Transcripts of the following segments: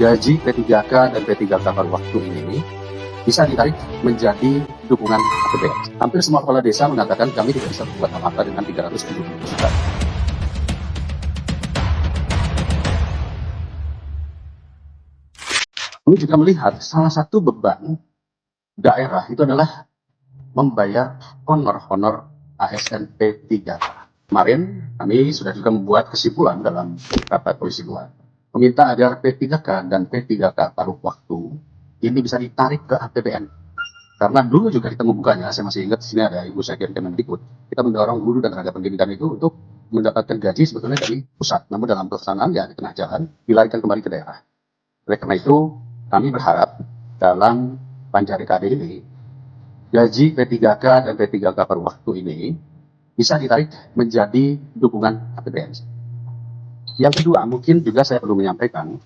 gaji P3K dan P3K paruh waktu ini bisa ditarik menjadi dukungan APBN. Hampir semua kepala desa mengatakan kami tidak bisa berbuat apa-apa dengan 370 juta. Kami juga melihat salah satu beban daerah itu adalah membayar honor ASN P3K. Kemarin kami sudah juga membuat kesimpulan dalam rapat komisi 2, meminta agar P3K dan P3K paruh waktu ini bisa ditarik ke APBN. Karena dulu juga kita membukanya, saya masih ingat, sini ada Ibu Sekjen Kemendikbud, kita mendorong guru dan tenaga pendidikan itu untuk mendapatkan gaji sebetulnya dari pusat, namun dalam pelaksanaan ya di tengah jalan dilarikan kembali ke daerah. Oleh karena itu, kami berharap dalam Pancarikade ini, gaji P3K dan P3K paruh waktu ini bisa ditarik menjadi dukungan APBN. Yang kedua, mungkin juga saya perlu menyampaikan,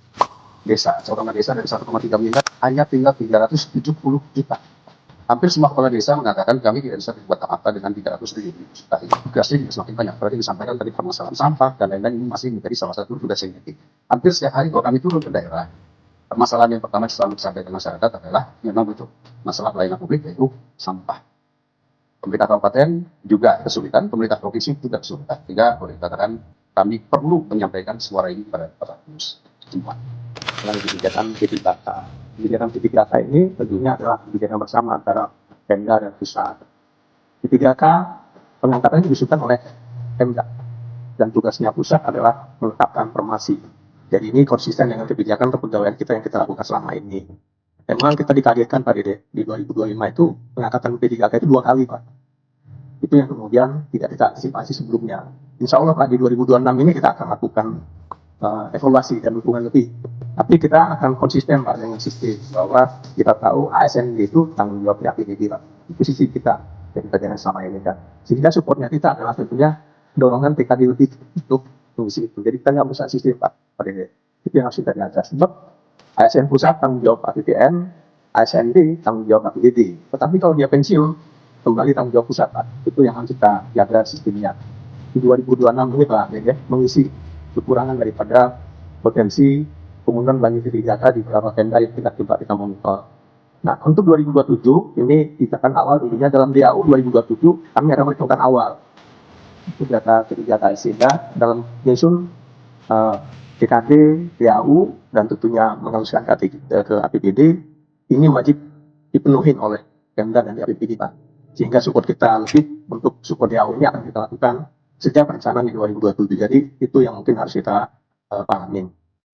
desa, seorang desa dari 1,3 miliar hanya tinggal 370 juta. Hampir semua kepala desa mengatakan kami tidak bisa berbuat apa-apa dengan 370 juta ini. Tugasnya juga semakin banyak. Berarti disampaikan tadi permasalahan sampah dan lain-lain ini masih menjadi salah satu tugas yang penting. Hampir setiap hari kalau kami turun ke daerah, permasalahan yang pertama selalu disampaikan masyarakat adalah memang betul masalah pelayanan publik, yaitu sampah. Pemerintah kabupaten juga kesulitan, pemerintah provinsi juga kesulitan. Sehingga boleh dikatakan kami perlu menyampaikan suara ini pada semua. Dengan kebijakan P3K. Kebijakan P3K ini tentunya adalah kebijakan bersama antara Pemda dan pusat. P3K pengangkatannya diusulkan oleh Pemda dan tugasnya pusat adalah menetapkan formasi. Jadi ini konsisten dengan kebijakan kepegawaian kita yang kita lakukan selama ini. Memang kita dikagetkan Pak Dede, di 2025 itu pengangkatan P3K itu 2 kali Pak. Itu yang kemudian tidak kita antisipasi sebelumnya. Insya Allah Pak, di 2026 ini kita akan lakukan evaluasi dan dukungan lebih. Tapi kita akan konsisten Pak dengan sistem bahwa kita tahu ASN itu tanggung jawab APBD Pak. Itu sisi kita yang kita jalan selama ini kan. Sehingga supportnya kita adalah tentunya dorongan TKD lebih untuk fungsi itu. Jadi kita nggak bisa sistem Pak. Itu yang harus kita jaga. Sebab ASN pusat tanggung jawab APBN, ASND tanggung jawab APBD. Tetapi kalau dia pensiun, kembali tanggung jawab pusat Pak. Itu yang harus kita jaga sistemnya. Di 2026 ini Pak, ya, mengisi kekurangan daripada potensi penggunaan bagi P3K di beberapa Pemda yang kita coba kita monitor. Nah, untuk 2027 ini kita akan awal dirinya dalam DAU 2027 kami akan menentukan awal. Itu data P3K sehingga dalam menyusun TKD, DAU dan tentunya menghaluskan ke APBD ini wajib dipenuhi oleh Pemda dan APBD Pak. Sehingga support kita lebih untuk support DAU ini akan kita lakukan sejak perencanaan di 2027. Jadi itu yang mungkin harus kita pahamin.